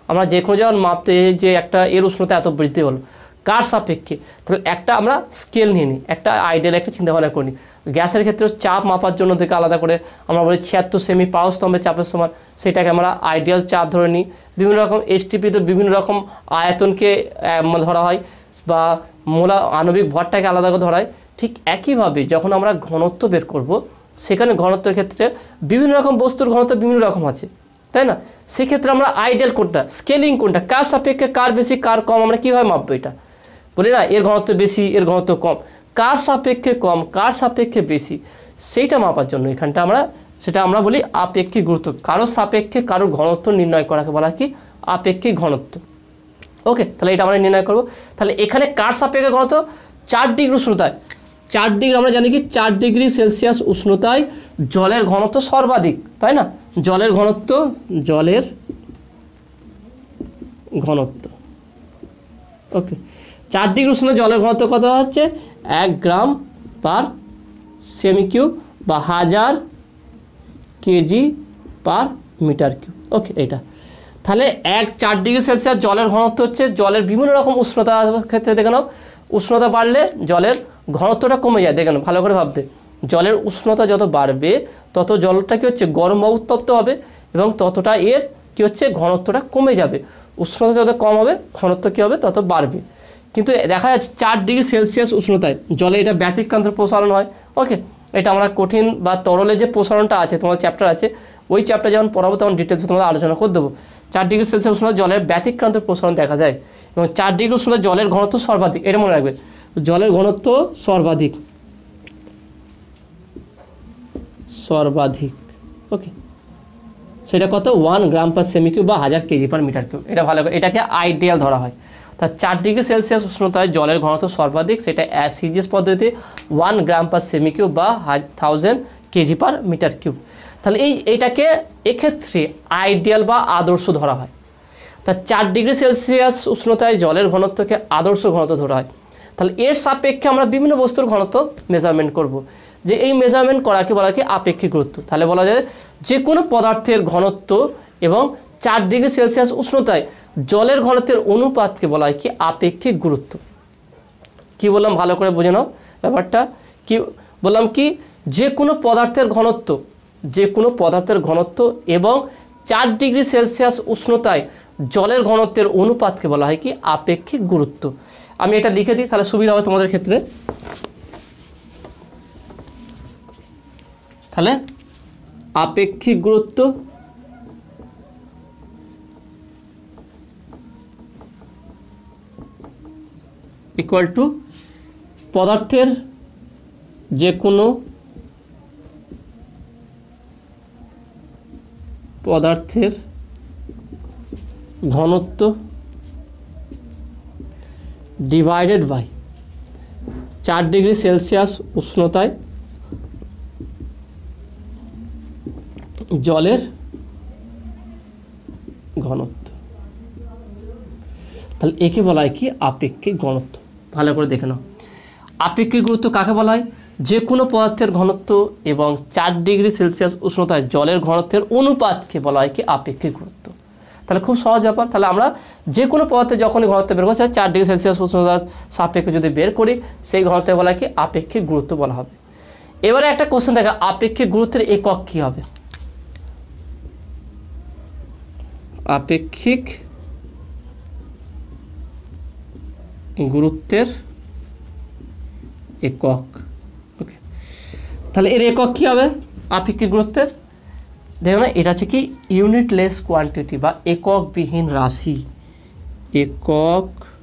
আমরা যে কোনো যখন মাপতে যে একটা এর উষ্ণতা এত বৃদ্ধি হলো কার সাপেক্ষে, তাহলে একটা আমরা স্কেল নিয়ে নিই, একটা আইডিয়াল একটা চিন্তাভাবনা করি। গ্যাসের ক্ষেত্রে চাপ মাপার জন্য থেকে আলাদা করে আমরা বলি 76 সেমি পারস্তম্ভের চাপের সমান, সেটাকে আমরা আইডিয়াল চাপ ধরে নিই। বিভিন্ন রকম এসটিপিতে বিভিন্ন রকম আয়তনকে ধরা হয় বা মোলা আণবিক ভরটাকে আলাদা করে ধরা হয়। ঠিক একইভাবে যখন আমরা ঘনত্ব বের করব, সেখানে ঘনত্বের ক্ষেত্রে বিভিন্ন রকম বস্তুর ঘনত্ব বিভিন্ন রকম আছে, তাই না? সেক্ষেত্রে আমরা আইডিয়াল কোনটা, স্কেলিং কোনটা, কার সাপেক্ষে কার বেশি কার কম, আমরা কীভাবে মাপবো? এটা বলি না এর ঘনত্ব বেশি এর ঘনত্ব কম, কার সাপেক্ষে কম কার সাপেক্ষে বেশি, সেইটা মাপার জন্য এখানটা সেটা আমরা বলি আপেক্ষিক গুরুত্ব। কারোর সাপেক্ষে কারোর ঘনত্ব নির্ণয় করাকে বলা কি আপেক্ষিক ঘনত্ব। ওকে, তাহলে এটা আমরা নির্ণয় করব। তাহলে এখানে কার সাপেক্ষে ঘনত্ব 4 ডিগ্রি উষ্ণতায়, 4 ডিগ্রি আমরা জানি কি 4 ডিগ্রি সেলসিয়াস উষ্ণতায় জলের ঘনত্ব সর্বাধিক, তাই না? জলের ঘনত্ব ওকে 4 ডিগ্রি উষ্ণতায় জলের ঘনত্ব কত হচ্ছে 1 গ্রাম পার সেমি কিউব বা 1000 কেজি পার মিটার কিউব। ওকে, এটা তাহলে 4 ডিগ্রি সেলসিয়াস জলের ঘনত্ব হচ্ছে, জলের বিভিন্ন রকম উষ্ণতার ক্ষেত্রে দেখে নাও, উষ্ণতা বাড়লে জলের ঘনত্বটা কমে যায়। দেখে নাও ভালো করে ভাববে, জলের উষ্ণতা যত বাড়বে তত জলটা কী হচ্ছে গরম বা উত্তপ্ত হবে এবং ততটা এর কী হচ্ছে ঘনত্বটা কমে যাবে। উষ্ণতা যত কম হবে ঘনত্ব কী হবে তত বাড়বে। কিন্তু দেখা যাচ্ছে 4 ডিগ্রি সেলসিয়াস উষ্ণতায় জলে এটা ব্যতিক্রান্তের প্রসারণ হয়। ওকে, এটা আমরা কঠিন বা তরলে যে প্রসারণটা আছে, তোমার চ্যাপ্টার আছে, ওই চ্যাপ্টার যখন পড়াবো তখন ডিটেলসে তোমাদের আলোচনা করে দেবো। 4 ডিগ্রি সেলসিয়াস উষ্ণতায় জলের ব্যতিক্রান্তের প্রসারণ দেখা যায় এবং 4 ডিগ্রি উষ্ণতায় জলের ঘনত্ব সর্বাধিক। এটা মনে রাখবে, জলের ঘনত্ব সর্বাধিক। ওকে, সেটা কত 1 গ্রাম পার সেমি কিউব বা 1000 কেজি পার মিটার কিউব। এটা ভালো করে, এটাকে আইডিয়াল ধরা হয়। তা 4 ডিগ্রি সেলসিয়াস উষ্ণতায় জলের ঘনত্ব সর্বাধিক, সেটা সিজিএস পদ্ধতিতে 1 গ্রাম পার সেমি কিউব বা 1000 কেজি পার মিটার কিউব। তাহলে এইটাকে এক্ষেত্রে আইডিয়াল বা আদর্শ ধরা হয়। তা 4 ডিগ্রি সেলসিয়াস উষ্ণতায় জলের ঘনত্বকে আদর্শ ঘনত্ব ধরা হয়। তাহলে এর সাপেক্ষে আমরা বিভিন্ন বস্তুর ঘনত্ব মেজারমেন্ট করব, যে এই মেজারমেন্ট করাকে বলা হয় আপেক্ষিক গুরুত্ব। তাহলে বলা যায় যে কোনো পদার্থের ঘনত্ব এবং 4 ডিগ্রি সেলসিয়াস উষ্ণতায় জলের ঘনত্বের অনুপাতকে বলা হয় কি আপেক্ষিক গুরুত্ব। কি বললাম ভালো করে বুঝে নাও ব্যাপারটা। কি বললাম কি যে কোনো পদার্থের ঘনত্ব এবং 4 ডিগ্রি সেলসিয়াস উষ্ণতায় জলের ঘনত্বের অনুপাতকে বলা হয় কি আপেক্ষিক গুরুত্ব। আমি এটা লিখে দিই তাহলে সুবিধা হবে তোমাদের ক্ষেত্রে। তাহলে আপেক্ষিক গুরুত্ব ইকুয়াল টু পদার্থের যে কোনো পদার্থের ঘনত্ব ডিভাইডেড বাই 4 ডিগ্রি সেলসিয়াস উষ্ণতায় জলের ঘনত্ব। তাহলে একে বলা হয় কি আপেক্ষিক ঘনত্ব। ভালো করে দেখে নাও, আপেক্ষিক গুরুত্ব কাকে বলা হয়? যে কোনো পদার্থের ঘনত্ব এবং 4 ডিগ্রি সেলসিয়াস উষ্ণতায় জলের ঘনত্বের অনুপাতকে বলা হয় কি আপেক্ষিক গুরুত্ব। তাহলে খুব সহজ ব্যাপার। তাহলে আমরা যে কোনো পদার্থে যখনই ঘনত্ব বের করছি 4 ডিগ্রি সেলসিয়াস উষ্ণতার সাপেক্ষে যদি বের করি সেই ঘনত্বকে বলা হয় কি আপেক্ষিক গুরুত্ব বলা হবে। এবারে একটা কোশ্চেন দেখা, আপেক্ষিক গুরুত্বের একক কী হবে? আপেক্ষিক গুরুত্বের একক। ওকে, তাহলে এর একক কী হবে আপেক্ষিক গুরুত্বের? দেখো না, এটা হচ্ছে কি ইউনিটলেস কোয়ান্টিটি বা এককবিহীন রাশি। এককবিহীন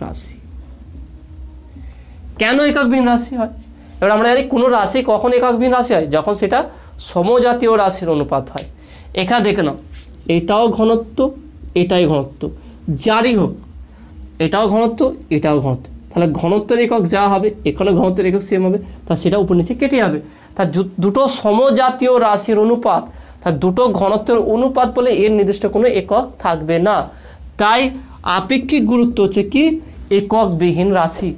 রাশি। কেন এককবিহীন রাশি হয়? এবার আমরা জানি কোনো রাশি কখন এককবিহীন রাশি হয়, যখন সেটা সমজাতীয় রাশির অনুপাত হয়। এখানে দেখে নাও এটাও ঘনত্ব, এটাই ঘনত্ব, যারই হোক এটাও ঘনত্ব, এটাও ঘনত্ব, তাহলে ঘনত্বের একক যা হবে এখানে ঘনত্বের একক সেম হবে, তা সেটা উপর নিচে কেটে যাবে। তা দুটো সমজাতীয় রাশির অনুপাত, তা দুটো ঘনত্বের অনুপাত বলে এর নির্দিষ্ট কোনো একক থাকবে না। তাই আপেক্ষিক গুরুত্ব হচ্ছে কি এককবিহীন রাশি,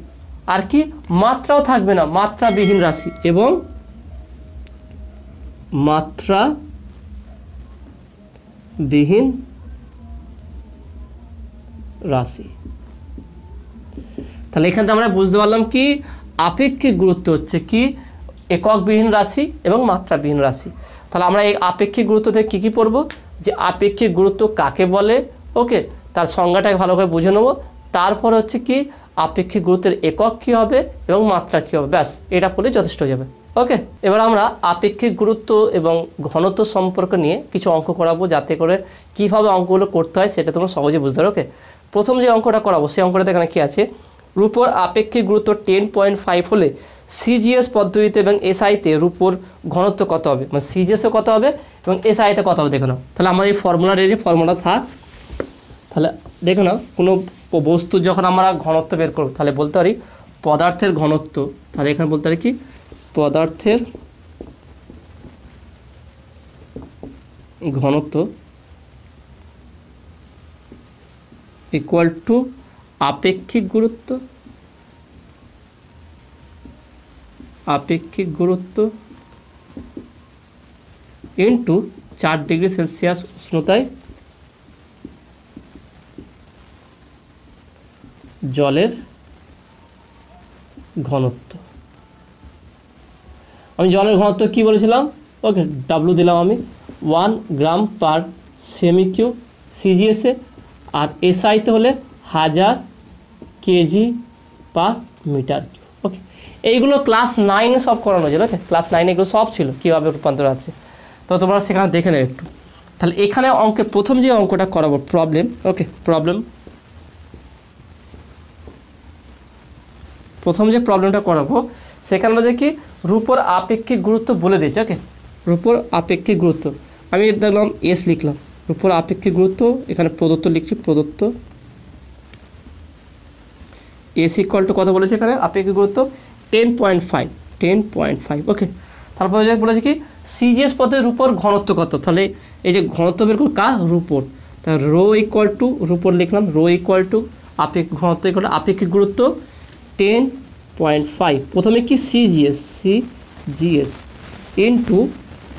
আর কি মাত্রাও থাকবে না, মাত্রাবিহীন রাশি এবং মাত্রাবিহীন রাশি। তাহলে এখান থেকে আমরা বুঝতে পারলাম কি আপেক্ষিক গুরুত্ব হচ্ছে কি এককবিহীন রাশি এবং মাত্রাবিহীন রাশি। তাহলে আমরা এই আপেক্ষিক গুরুত্ব থেকে কী কী পড়ব, যে আপেক্ষিক গুরুত্ব কাকে বলে, ওকে তার সংজ্ঞাটাকে ভালো করে বুঝে নেব। তারপর হচ্ছে কি আপেক্ষিক গুরুত্বের একক কী হবে এবং মাত্রা কী হবে, ব্যাস এটা পড়লে যথেষ্ট হয়ে যাবে। ওকে, এবার আমরা আপেক্ষিক গুরুত্ব এবং ঘনত্ব সম্পর্ক নিয়ে কিছু অঙ্ক করাবো, যাতে করে কীভাবে অঙ্কগুলো করতে হয় সেটা তোমরা সহজে বুঝতে পারো। ওকে, প্রথম যে অঙ্কটা করাবো সেই অঙ্কটাতে এখানে কী আছে, রূপোর আপেক্ষিক গুরুত্ব 10.5 হলে সিজিএস পদ্ধতিতে এবং এসআইতে রূপোর ঘনত্ব কত হবে, মানে সিজিএসে কত হবে এবং এসআইতে কত হবে দেখো না। তাহলে আমার এই ফর্মুলা রেডি, ফর্মুলা থাক। তাহলে দেখো না, কোনো বস্তু যখন আমরা ঘনত্ব বের করব তাহলে বলতে পারি পদার্থের ঘনত্ব, তাহলে এখানে বলতে পারি কি পদার্থের ঘনত্ব ইকুয়াল টু আপেক্ষিক গুরুত্ব, আপেক্ষিক গুরুত্ব ইন্টু 4 ডিগ্রি সেলসিয়াস উষ্ণতায় জলের ঘনত্ব। আমি জলের ঘনত্ব কি বলেছিলাম, ওকে ডাব্লু দিলাম আমি 1 গ্রাম পার সেমি কিউব সিজিএসে, আর এসআইতে হলে 1000 কেজি পার মিটার কিউব। ওকে, এইগুলো ক্লাস 9-এ সব করানো ছিল। ওকে, ক্লাস 9-এ এগুলো সব ছিল কীভাবে রূপান্তর আছে, তো তোমরা সেখানে দেখে নেবে একটু। তাহলে এখানে অঙ্কে প্রথম যে অঙ্কটা করাবো প্রবলেম, ওকে প্রবলেম, প্রথম যে প্রবলেমটা করাবো সেখানে বলছে কি রূপোর আপেক্ষিক গুরুত্ব বলে দিয়েছে। ওকে, রূপোর আপেক্ষিক গুরুত্ব আমি দেখলাম এস লিখলাম, রূপোর আপেক্ষিক গুরুত্ব এখানে প্রদত্ত লিখছি, প্রদত্ত এস ইকুয়াল টু কত বলেছে এখানে আপেক্ষিক গুরুত্ব 10.5। ওকে, তারপরে বলেছে কি সিজিএস পদ্ধতির রূপোর ঘনত্ব কত, তাহলে এই যে ঘনত্ব বের করো কার রূপোর, তাহলে রো ইকুয়াল টু রূপোর লিখলাম, রো ইকুয়াল টু ঘনত্ব ইকুয়াল টু আপেক্ষিক গুরুত্ব 10.5, প্রথমে কি সিজিএস ইন্টু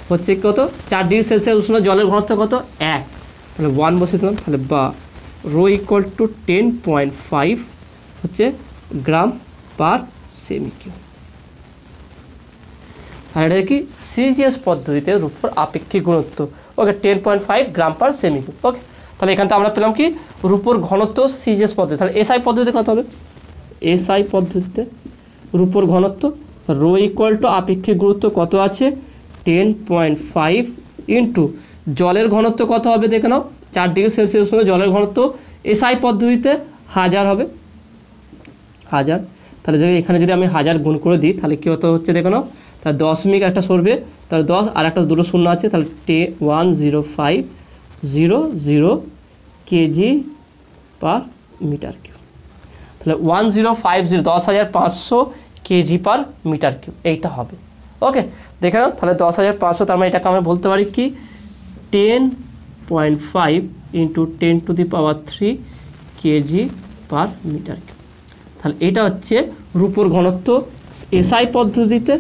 হচ্ছে কত 4 ডিগ্রি সেলসিয়াস উষ্ণ জলের ঘনত্ব কত 1, তাহলে 1 বসে দিলাম, তাহলে বা রো ইকুয়াল টু 10.5 হচ্ছে গ্রাম পার সেমি কিউব। আর এটা কি সিজিএস পদ্ধতিতে রূপোর আপেক্ষিক গুরুত্ব, ওকে 10.5 গ্রাম পার সেমি কিউব। ওকে, তাহলে এখান থেকে আমরা পেলাম কি রূপোর ঘনত্ব সিজিএস পদ্ধতি। তাহলে এসআই পদ্ধতিতে কত হবে, এসআই পদ্ধতিতে রূপোর ঘনত্ব রো ইকুয়াল টু আপেক্ষিক গুরুত্ব কত আছে 10.5 ইন্টু জলের ঘনত্ব কত হবে দেখে নাও 4 ডিগ্রি সেলসিয়াস হলে জলের ঘনত্ব এসআই পদ্ধতিতে 1000 হবে, 1000। তাহলে এখানে যদি আমি 1000 গুণ করে দিই তাহলে কী হতে হচ্ছে দেখে নাও, তাহলে দশমিক একটা সরবে, তাহলে 10 আর একটা দুটো শূন্য আছে, তাহলে 1050 কেজি পার মিটার কিউব। তাহলে 1050 10,500 কেজি পার মিটার কিউব এইটা হবে। ওকে, দেখে নাও তাহলে 10,500, তার মানে এটাকে আমরা বলতে পারি কি 10.5 into 10⁻³ kg per metre cube. তাহলে এটা হচ্ছে রূপোর ঘনত্ব এসআই পদ্ধতিতে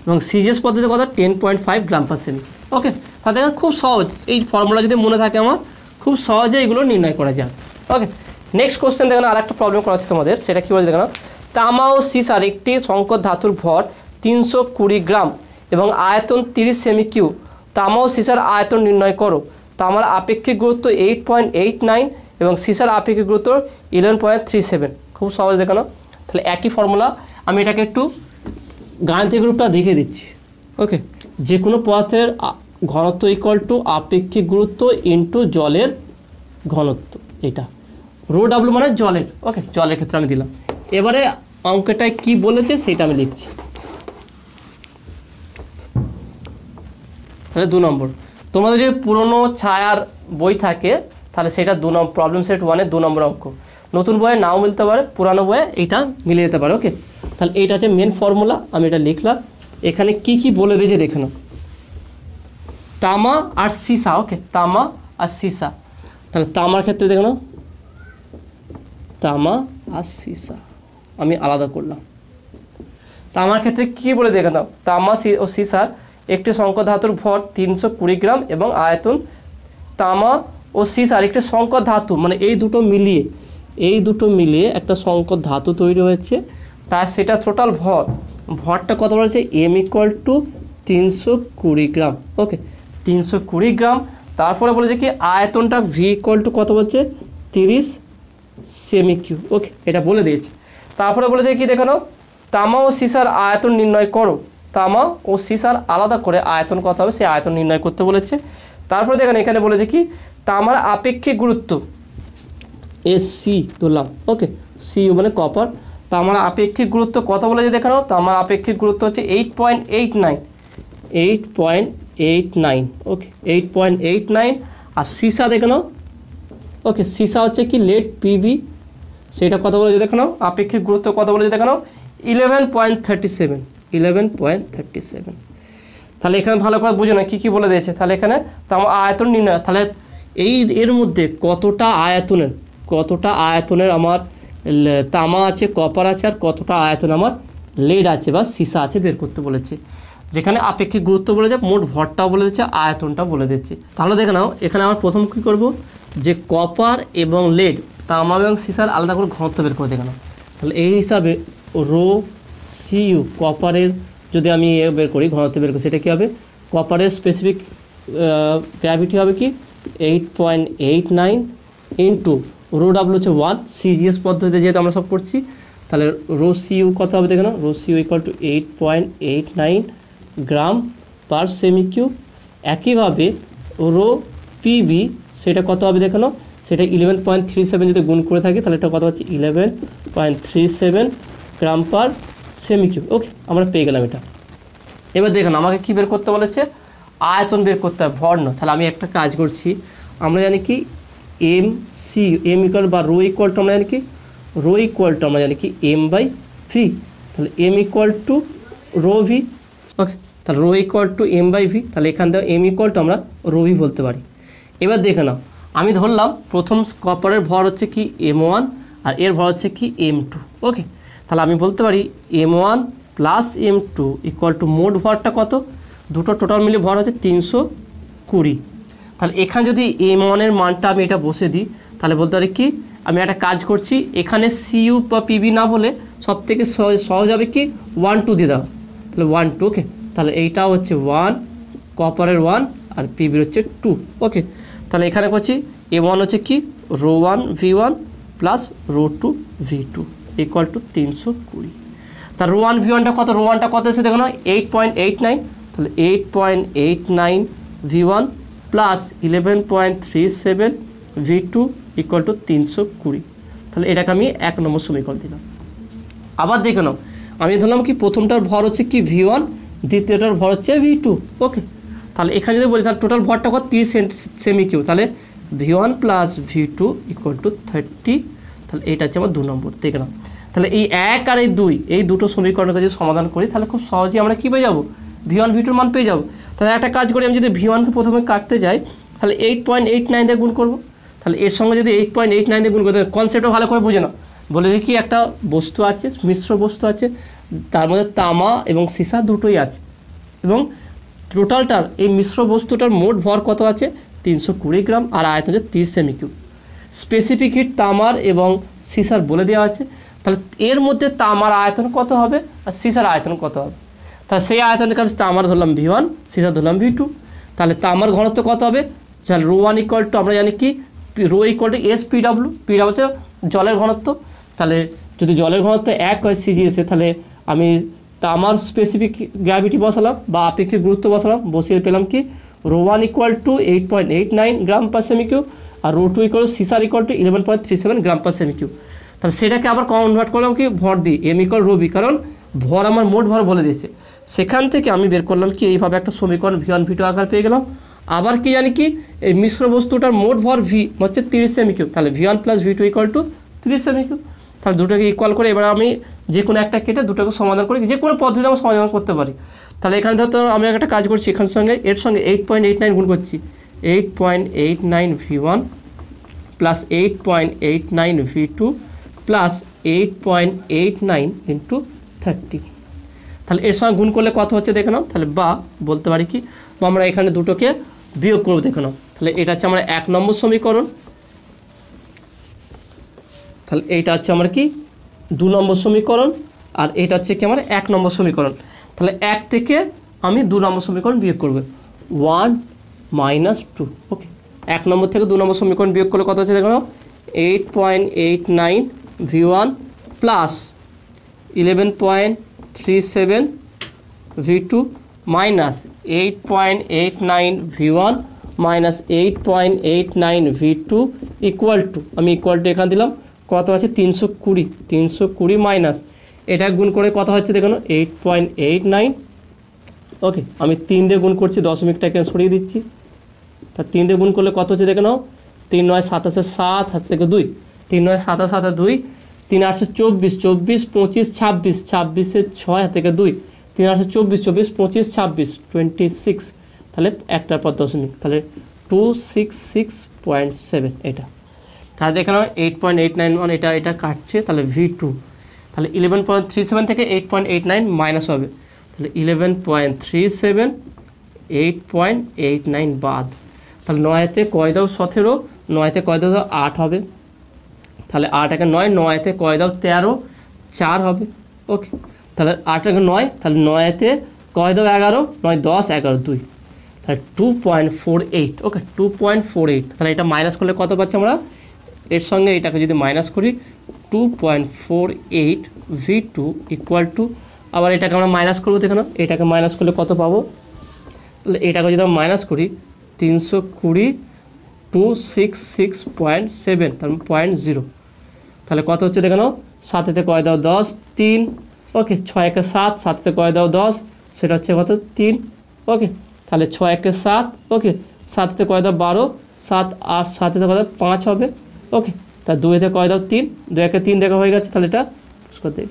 এবং সিজিএস পদ্ধতিতে কত 10.5 গ্রাম পার সেমি। ওকে, তাহলে খুব সহজ, এই ফর্মুলা যদি মনে থাকে আমার খুব সহজে এগুলো নির্ণয় করা যায়। ওকে, নেক্সট কোশ্চেন দেখো, আর একটা প্রবলেম করা হচ্ছে তোমাদের, সেটা কী বলছে দেখো, তামা ও সীসার একটি সংকর ধাতুর ভর 320 গ্রাম এবং আয়তন 30 সেমি কিউব, তামা ও সীসার আয়তন নির্ণয় করো। তামার আপেক্ষিক গুরুত্ব 8.89 এবং সীসার আপেক্ষিক গুরুত্ব 11.37। খুব সহজ দেখানো, তাহলে একই ফর্মুলা, আমি এটাকে একটু গাণিতিক রূপটা দেখে দিচ্ছি। ওকে, যে কোনো পদার্থের ঘনত্ব ইকুয়াল টু আপেক্ষিক গুরুত্ব ইন্টু জলের ঘনত্ব, এটা রো ডাব্লু মানে জলের। ওকে, জলের ক্ষেত্রে আমি দিলাম। এবারে অঙ্কটায় কি বলেছে সেটা আমি লিখছি। তাহলে 2 নম্বর, তোমাদের যদি পুরনো ছায়ার বই থাকে তাহলে সেটা প্রবলেম সেট 1 এর 2 নম্বর অঙ্ক, নতুন বইয়ে নাও মিলতে পারে, পুরানো বইয়ে এইটা মিলে যেতে পারে। ওকে, তাহলে এইটা হচ্ছে মেন ফর্মুলা, আমি এটা লিখলাম। এখানে কি কি বলে দিয়েছে দেখে নাও, তামা আর সীসা। ওকে, তামা আর সীসা, তাহলে তামার ক্ষেত্রে দেখে নাও, তামা আর সীসা আমি আলাদা করলাম। তামার ক্ষেত্রে কি বলে দেখে নাও, তামা ও সীসার একটি সংকর ধাতুর ভর 320 গ্রাম এবং আয়তন, তামা ও সীসার একটি সংকর ধাতু, মানে এই দুটো মিলিয়ে একটা সংকর ধাতু তৈরি হয়েছে, তার সেটা টোটাল ভরটা কত বলেছে, এম ইকুয়াল টু 320 গ্রাম। ওকে, 320 গ্রাম। তারপরে বলেছে কি আয়তনটা ভি ইকুয়াল টু কত বলছে, 30 সেমি কিউব। ওকে, এটা বলে দিয়েছি। তারপরে বলেছে কি দেখো নাও, তামা ও সীসার আয়তন নির্ণয় করো, তামা ও সীসার আলাদা করে আয়তন কত হবে সেই আয়তন নির্ণয় করতে বলেছে। তারপরে দেখেন এখানে বলেছে কি তামার আপেক্ষিক গুরুত্ব, এসসি ধরলাম। ওকে, সিইউ মানে কপার, তামার আপেক্ষিক গুরুত্ব কত বলেছে দেখে নাও, তামার আপেক্ষিক গুরুত্ব হচ্ছে 8.89। ওকে, 8.89। আর সীসা দেখে নাও, ওকে, সীসা হচ্ছে কি লেড পিবি, সেটা কত বলেছে দেখে নাও, আপেক্ষিক গুরুত্ব কত বলেছে দেখে নাও, 11.37। তাহলে এখানে ভালো করে বুঝে না কী কী বলে দিয়েছে। তাহলে এখানে তামার আয়তন নির্ণয়, তাহলে এর মধ্যে কতটা আয়তনের আমার তামা আছে, কপার আছে, আর কতটা আয়তন আমার লেড আছে বা সীসা আছে বের করতে বলেছে। যেখানে আপেক্ষিক গুরুত্ব বলেছে, মোট ভরটাও বলে দিচ্ছে, আয়তনটাও বলে দিচ্ছে। তাহলে দেখে নাও এখানে আমার প্রথম কী করব, যে কপার এবং লেড, তামা এবং সীসার আলাদা করে ঘনত্ব বের করে দেখে নাও। তাহলে এই হিসাবে রো সিইউ কপারের যদি আমি বের করি, ঘনত্ব বের করি, সেটা কী হবে, কপারের স্পেসিফিক গ্র্যাভিটি হবে কি 8.89 ইন্টু রো ডাব্লু হচ্ছে 1, সিজিএস পদ্ধতিতে যেহেতু আমরা সব করছি, তাহলে রো সিইউ কত হবে দেখে নাও, rho CU equal to 8.89 gram per সেমি কিউব। একইভাবে রো পিবি সেটা কত হবে দেখে নাও, সেটা 11.37 যদি গুণ করে থাকি তাহলে এটা কত হচ্ছে 11.37 গ্রাম পার সেমি কিউব। ওকে, আমরা পেয়ে গেলাম এটা। এবার দেখুন আমাকে কী বের করতে বলেছে, আয়তন বের করতে হবে, ভর না। তাহলে আমি একটা কাজ করছি, আমরা জানি কি এম ইকুয়াল বা রো ইকুয়াল টু আমরা জানি কি এম বাই ভি, তাহলে M equal to rho V. Okay, তাহলে rho equal to M by V, তাহলে এখান থেকে এম ইকুয়াল টু আমরা রো ভি বলতে পারি। এবার দেখে নাও, আমি ধরলাম প্রথম কপারের ভর হচ্ছে কি M1 আর এর ভর হচ্ছে কি M2। ওকে, তাহলে আমি বলতে পারি M1 plus M2 equal to মোট ভরটা কত, দুটো টোটাল মিলে ভর হচ্ছে 320। তাহলে এখানে যদি M1 এর মানটা আমি এটা বসে দিই, তাহলে বলতে পারি কি আমি একটা কাজ করছি, এখানে সিইউ বা পিবি না বলে সব থেকে সহজ হবে কি 1 2 দিয়ে দাও, তাহলে 1 2। ওকে, তাহলে এইটা হচ্ছে 1, কপারের 1 আর পিবির হচ্ছে 2। ওকে, তাহলে এখানে করছি M1 হচ্ছে কি rho 1 V1 plus rho 2 V2 equal to 320। তার রো 1 V1টা কত, রো 1টা কত এসে দেখো না 8.89, তাহলে 8.89 V1 plus 11.37 V2 equal to 320। তাহলে এটাকে আমি 1 নম্বর সমীকরণ দিলাম। আবার দেখে নাও, আমি ধরলাম কি প্রথমটার ভর হচ্ছে কি V1, দ্বিতীয়টার ভর হচ্ছে V2। ওকে, তাহলে এখানে যদি বলি তাহলে টোটাল ভরটা কত 30 সেমি কিউব, তাহলে V1 plus V2 equal two 30। তাহলে এইটা হচ্ছে আমার 2 নম্বর। দেখে নাও, তাহলে এই 1 আর এই 2 এই দুটো সমীকরণকে যদি সমাধান করি তাহলে খুব সহজেই আমরা কী পেয়ে যাবো, V1 V2 মান পেয়ে যাবো। তাহলে একটা কাজ করি, আমি যদি V1কে প্রথমে কাটতে যাই তাহলে 8.89 দিয়ে গুণ করবো, তাহলে এর সঙ্গে যদি 8.89 দিয়ে গুণ করতে, কনসেপ্টটা ভালো করে বুঝে নাও। বলে যে কি একটা বস্তু আছে, মিশ্র বস্তু আছে, তার মধ্যে তামা এবং সীসা দুটোই আছে, এবং টোটালটার এই মিশ্র বস্তুটার মোট ভর কত আছে 320 গ্রাম আর আয়তন হচ্ছে 30 সেমি কিউব। স্পেসিফিক হিট তামার এবং সীসার বলে দেওয়া আছে, তাহলে এর মধ্যে তামার আয়তন কত হবে আর সীসার আয়তন কত হবে, তাহলে সেই আয়তনকে আমি তামার ধরলাম V1, সীসা ধরলাম V2। তাহলে তামার ঘনত্ব কত হবে, তাহলে রো 1 ইকুয়াল টু আমরা জানি কি rho equal to SPW, PW হচ্ছে জলের ঘনত্ব। তাহলে যদি জলের ঘনত্ব 1 হয় সিজিএসে, তাহলে আমি তামার স্পেসিফিক গ্র্যাভিটি বসালাম বা আপেক্ষিক গুরুত্ব বসালাম, বসিয়ে পেলাম কি rho 1 equal to 8.89 gram per সেমি কিউব আর রো 2 ইকুয়াল সীসার ইকুয়াল টু 11.37 গ্রাম পার সেমি কিউব। তাহলে সেটাকে আবার কনভার্ট করলাম কি ভর দিই, এম ইকুয়াল রো বি, কারণ ভর আমার মোট ভর বলে দিয়েছে। সেখান থেকে আমি বের করলাম কি এইভাবে একটা সমীকরণ V1 V2 আকার পেয়ে গেলাম। আবার কি জানি কি এই মিশ্র বস্তুটার মোট ভর ভি হচ্ছে 30 সেমি কিউব, তাহলে V1 + V2 = 30 সেমি কিউব। তাহলে দুটোকে ইকুয়াল করে এবার আমি যে কোনো একটা কেটে দুটোকে সমাধান করি, যে কোনো পদ্ধতিতে আমি সমাধান করতে পারি। তাহলে এখানে ধরো আমি একটা কাজ করছি, এখানের সঙ্গে এর সঙ্গে 8.89 গুণ করছি, 8.89 V1 + 8.89 V2 + 8.89 × 30। তাহলে এর সঙ্গে গুণ করলে কত হচ্ছে দেখে নাও। তাহলে বা বলতে পারি কি, বা আমরা এখানে দুটোকে বিয়োগ করবো দেখে নাও। তাহলে এটা হচ্ছে আমার 1 নম্বর সমীকরণ, তাহলে এইটা হচ্ছে আমার কি 2 নম্বর সমীকরণ, আর এটা হচ্ছে কি আমার 1 নম্বর সমীকরণ। তাহলে 1 থেকে আমি 2 নম্বর সমীকরণ বিয়োগ করবো, 1 - 2। ওকে, 1 নম্বর থেকে 2 নম্বর সমীকরণ বিয়োগ করলে কত হচ্ছে দেখো, 8.89 V1 + 11.37 V2 - 8.89 V1 - 8.89 V2 = আমি ইকুয়াল টু এখানে দিলাম কত আছে 320 মাইনাস এটা গুণ করে কত হচ্ছে দেখুন 8.89। ওকে, আমি 3 দিয়ে গুণ করছি, দশমিকটা এখানে সরিয়ে দিচ্ছি। তা 3 দিয়ে গুণ করলে কত হচ্ছে দেখে নাও, 3 9 27 7 হাত থেকে 2, 3 9 27 7 2, 3 8 24 24 25 26 26 6 হাত থেকে 2, 3 8 24 24 25 26 26, তাহলে একটার পর দশমিক, তাহলে 266.7 এটা। তাহলে দেখে নাও 8.891 এটা কাটছে, তাহলে V2 তাহলে 11.37 থেকে 8.89 মাইনাস হবে, তাহলে 11.37 8.89 বাদ, তাহলে 9-তে কয় দাও 17, 9-তে কয় দাও 8 হবে, তাহলে 8 একে 9, 9-তে কয় দাও 13, 4 হবে। ওকে, তাহলে 8 একে 9, তাহলে 9-তে কয় দাও 11, 9 10 11 2, তাহলে 2.48। ওকে, 2.48, তাহলে এটা মাইনাস করলে কত পাচ্ছি আমরা, এর সঙ্গে এটাকে যদি মাইনাস করি 2.48 V2 = আবার এটাকে আমরা মাইনাস করবো, দেখো না এটাকে মাইনাস করলে কত পাবো, তাহলে এটাকে যদি আমরা মাইনাস করি 320 266.7 তার 0.0, তাহলে কত হচ্ছে দেখে নাও, 7-তে কয় দাও 10 3। ওকে, 6 একে 7, 7-তে কয় দাও 10, সেটা হচ্ছে কত 3। ওকে, তাহলে 6 একে 7, ওকে 7-তে কয় দাও 12, 7 8 7-তে কয় দাও 5 হবে। ওকে, তা 2-তে কয় দাও 3, 2 একে 3 দেখা হয়ে গেছে, তাহলে এটা করতে,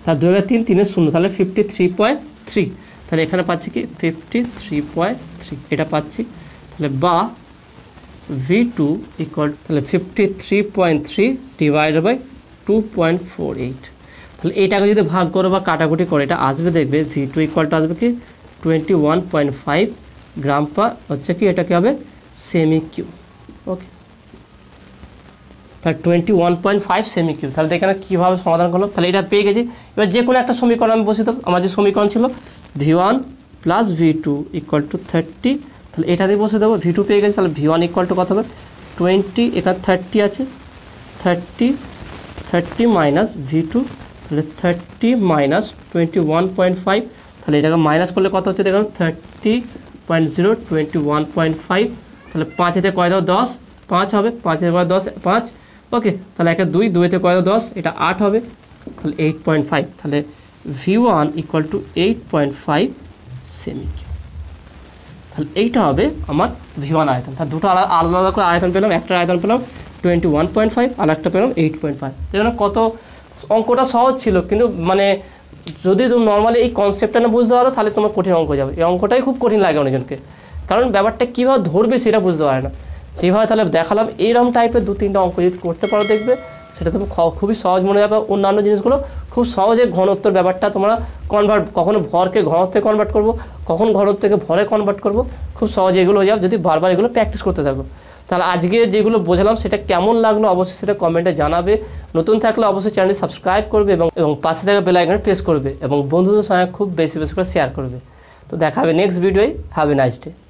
তার 2 একে 3 3 0, তাহলে 53.3, তাহলে এখানে পাচ্ছি কি 53.3 এটা পাচ্ছি। তাহলে বা V2 = তাহলে 53.3 / 2.48, তাহলে এটাকে যদি ভাগ করো বা কাটাকুটি করে এটা আসবে, দেখবে V2 = আসবে কি 21.5 গ্রাম পার হচ্ছে কি, এটা কি হবে সেমি কিউব। ওকে, তাহলে 21.5 সেমি কিউব। তাহলে এখানে কীভাবে সমাধান করলাম, তাহলে এটা পেয়ে গেছি। এবার যে কোনো একটা সমীকরণ আমি বসিয়ে দেবো, আমার যে সমীকরণ ছিল V1 + V2 = 30, তাহলে এটা দিয়ে বসে দেবো, V2 পেয়ে গেছি, তাহলে V1 = কত হবে 20, এখানে 30 আছে, 30 মাইনাস V2, তাহলে 30 মাইনাস 21.5, তাহলে এটাকে মাইনাস করলে কত হচ্ছে দেখুন 30.0 21.5, তাহলে 5-তে কয় দাও 10, 5 হবে, 5-এ 10 5। ওকে, তাহলে 1-এ 2, 2-তে কয় দাও 10, এটা 8 হবে, তাহলে 8.5, তাহলে V1 = 8.5 সেমি কিউব। তাহলে এইটা হবে আমার V1 আয়তন। তাহলে দুটো আলাদা আলাদা করে আয়তন পেলাম, একটা আয়তন পেলাম 21.5 আর একটা পেলাম 8.5। যেন কত অঙ্কটা সহজ ছিল, কিন্তু মানে যদি তুমি নর্মালি এই কনসেপ্টটা না বুঝতে পারো তাহলে তোমার কঠিন অঙ্ক যাবে। এই অঙ্কটাই খুব কঠিন লাগে অনেকজনকে, কারণ ব্যাপারটা কীভাবে ধরবে সেটা বুঝতে পারে না। যেভাবে তাহলে দেখালাম এইরকম টাইপের 2-3টা অঙ্ক যদি করতে পারো দেখবে সেটা তুমি খুবই সহজ মনে যাবে। অন্যান্য জিনিসগুলো খুব সহজে ঘনত্বর ব্যাপারটা তোমরা কনভার্ট, কখনো ভরকে ঘনত্বে কনভার্ট করবো, কখন ঘনত্ব থেকে ভরে কনভার্ট করবো, খুব সহজে এগুলো হয়ে যাবে যদি বারবার এগুলো প্র্যাকটিস করতে থাকো। তাহলে আজকে যেগুলো বোঝালাম সেটা কেমন লাগলো অবশ্যই সেটা কমেন্টে জানাবে। নতুন থাকলে অবশ্যই চ্যানেলটি সাবস্ক্রাইব করবে এবং পাশে থাকা বেল আইকনে প্রেস করবে এবং বন্ধুদের সঙ্গে খুব বেশি বেশি করে শেয়ার করবে। তো দেখা হবে নেক্সট ভিডিওয়। Have a nice day.